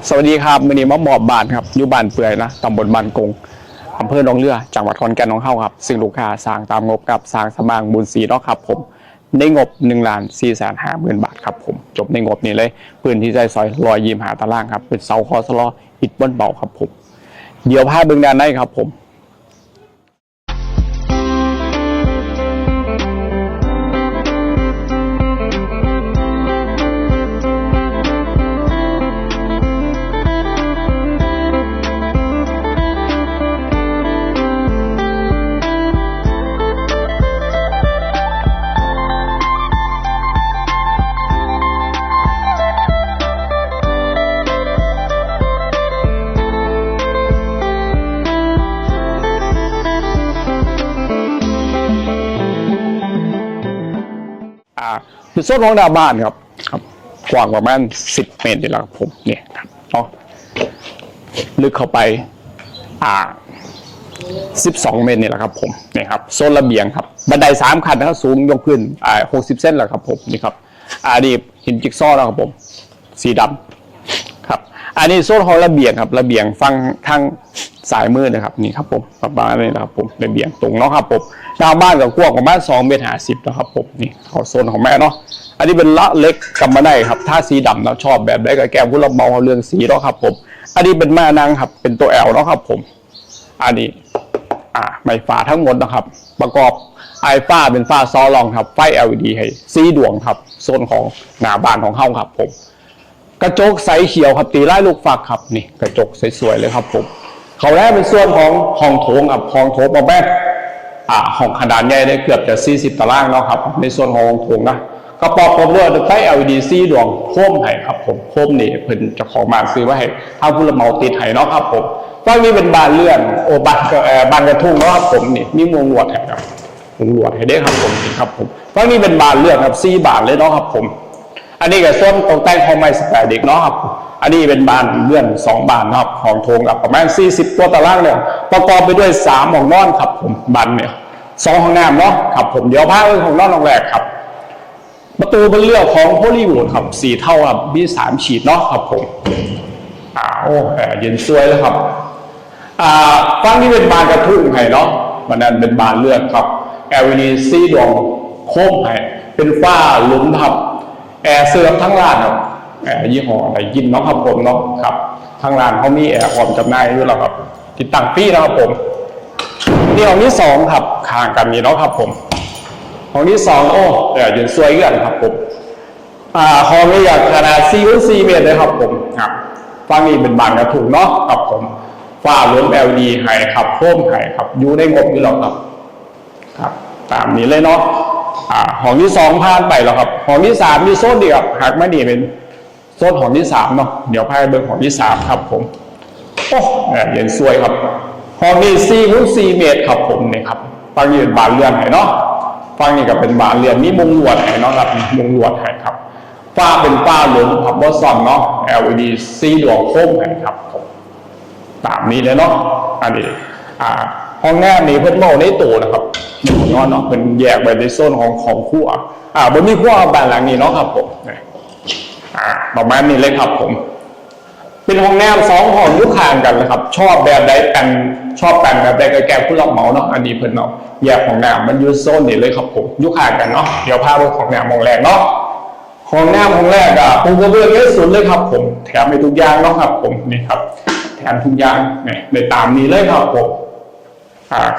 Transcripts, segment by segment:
สวัสดีครับมื้อนี้มาหมอบบ้านครับอยู่บ้านเปื่อยนะตำบลบ้านกงอำเภอหนองเรือจังหวัดขอนแก่นของเฮาครับซึ่งลูกค้าสร้างตามงบกับสร้างสมางบุญศรีเนาะครับผมในงบ1,450,000 บาทครับผมจบในงบนี้เลยพื้นที่ใจซอย125 ตารางครับเป็นเสาคอสลออิฐบนเบาครับผมเดี๋ยวพาเบิ่งด้านในครับผมคือโซนของหน้าบ้านครับกว้างประมาณ10 เมตรนี่แหละครับผมเนี่ยครับเนาะลึกเข้าไป12 เมตรนี่แหละครับผมนี่ครับโซนระเบียงครับบันได3 ขั้นนะครับสูงยกขึ้น60 เซนแหละครับผมนี่ครับนี่หินจิ๊กซอว์นะครับผมสีดำครับอันนี้โซนของระเบียงครับระเบียงฝั่งทางสายมือนะครับนี่ครับผมประมาณนี้นะครับผมระเบียงตรงเนาะครับผมหน้าบ้านกับกว้างประมาณ2.50 เมตรนะครับผมนี่เขาโซนของแม่เนาะอันนี้เป็นละเล็กกำมะได้ครับถ้าสีดำเราชอบแบบได้กับแก้มผู้รับเหมาเรื่องสีเนาะครับผมอันนี้เป็นม่านางครับเป็นตัวแอลเนาะครับผมอันนี้ไม้ฝาทั้งหมดนะครับประกอบไอฟ้าเป็นฟ้าซอลองครับไฟ LED ให้สีดวงครับโซนของหน้าบ้านของเฮาครับผมกระจกใสเขียวครับตีไล่ลูกฟักครับนี่กระจกสวยๆเลยครับผมเขาแรกเป็นส่วนของห้องโถงครับห้องโถงประมาณห้องขนาดใหญ่ได้เกือบจะ40 ตารางแล้วครับในส่วนของห้องโถงนะกระป๋องผมด้วยไฟ LED สีดวงโค้มให้ครับผมโค้มนี่เพิ่นจะของมาซื้อไว้ให้ถ้าผู้รับเหมาติดให้เนาะครับผมก็มีเป็นบานเลื่อนบานกระทุ่งเนาะครับผมนี่มีมุงลวดให้ครับมุงลวดให้ได้ครับผมนี่ครับผมก็มีเป็นบานเลื่อนครับ4 บานเลยเนาะครับผมอันนี้ก็ส่วนตกแต่งของไม้สแปรเด็กเนาะครับอันนี้เป็นบานเลื่อน2 บานนะครับห้องโถงประมาณ40 ตัวตารางเนี่ยประกอบไปด้วย3 ห้องนอนครับผมบานเนี่ย2 ห้องน้ำเนาะครับผมเดี๋ยวพาไปห้องนอนห้องแรกครับประตูเป็นเลือกของโพลีวูดครับ4 เท่าครับมี3 ฉีดเนาะครับผมเย็นสวยแล้วครับฝั่งนี้เป็นบานกระทุ่งให้เนาะมันนั้นเป็นบานเลือกครับ LED สีดวงโค้งให้เป็นฝ้าหลุมทับแอร์เสื่อมทั้งร้านครับยี่ห้ออะไรยินเนาะครับผมเนาะครับทั้งร้านเขามีแอร์ความจำหน่ายด้วยแล้วครับติดตั้งฟรีนะครับผมนี่ห้องที่2ครับข้างกันนี่เนาะครับผมห้องที่2เย็นสวยกันครับผมห้องนี้ขนาด4 เมตรเลยครับผมครับฝั่งนี้เป็นบานกระถุงเนาะครับผมฝ้าหลุม LED ให้ครับโค้มให้ครับอยู่ในงบอยู่แล้วครับตามนี้เลยเนาะห้องที่2ผ่านไปแล้วครับห้องที่3มีโซนเดียวหากไม่ดีเป็นโซนห้องที่3เนาะเดี๋ยวพาไปเบิ่งห้องที่3ครับผมเย็นสวยครับห้องนี้4 เมตรครับผมนี่ครับฝั่งนี้เป็นบานเลื่อนให้เนาะฝั่งนี้ก็เป็นบานเลื่อนมีมุงลวดให้เนาะครับมุงลวดให้ครับฝ้าเป็นฝ้าหลุมครับบอสซอนเนาะ LED สีดวงโค้งให้ครับผมตามนี้เลยเนาะอันนี้ห้องแรกนี้เพิ่นเมาในตู้นะครับนอนเนาะเป็นแยกไปในโซนของครัวบนมีครัวบ้านหลังนี้เนาะครับผมประมาณนี้เลยครับผมเป็นห้องแนว2 ห้องยุคห่างกันนะครับชอบแบบใดแต่งแบบใดก็แก้ผู้รับเหมาเนาะอันนี้เพิ่นเนาะแยกห้องน้ำมันอยู่โซนนี้เลยครับผมยุคห่างกันเนาะเดี๋ยวพาไปห้องน้ำห้องแรกเนาะห้องน้ำห้องแรกปูกระเบื้องเยอะสุดเลยครับผมแถมไปทุกอย่างเนาะครับผมนี่ครับแถมทุกอย่างในตามนี้เลยครับผม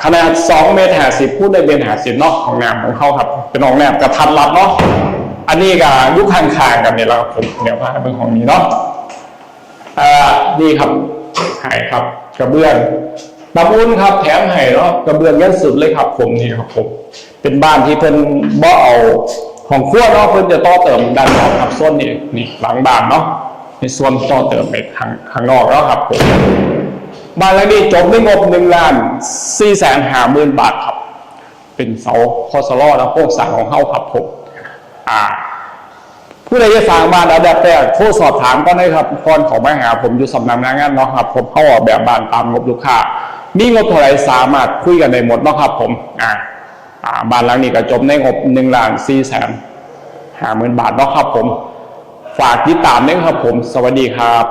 ขนาด2.50 เมตรพูดได้เป็น50เนาะห้องน้ำของเขาครับเป็นห้องน้ำกระทัดรัดเนาะอันนี้ก็ยุคข้างๆกันเนี่ยแล้วครับผมเดี๋ยวพาไปเบิ่งห้องนี้เนาะนี่ครับให้ครับกระเบื้องน้ำอุ่นครับแถมให้เนาะกระเบื้องยันสุดเลยครับผมนี่ครับผมเป็นบ้านที่เพิ่นบ่เอาของครัวเนาะเพิ่นจะต่อเติมด้านนอกครับโซนนี่หลังบ้านเนาะในส่วนต่อเติมไปข้างนอกแล้วครับผมบ้านหลังนี้จบด้วยงบ1,450,000 บาทครับเป็นเสาคอสลอและโครงสร้างของเฮาครับผมผู้ใดจะสร้างบ้านเอาแบบแต่โทรสอบถามก็ได้ครับก่อนของมาหาผมอยู่สำนักงานเนาะครับผมเข้าออกแบบบ้านตามงบลูกค้ามีงบเท่าไหร่สามารถคุยกันได้หมดเนาะครับผมบ้านหลังนี้ก็จบในงบ1,450,000 บาทเนาะครับผมฝากติดตามด้วยครับผมสวัสดีครับ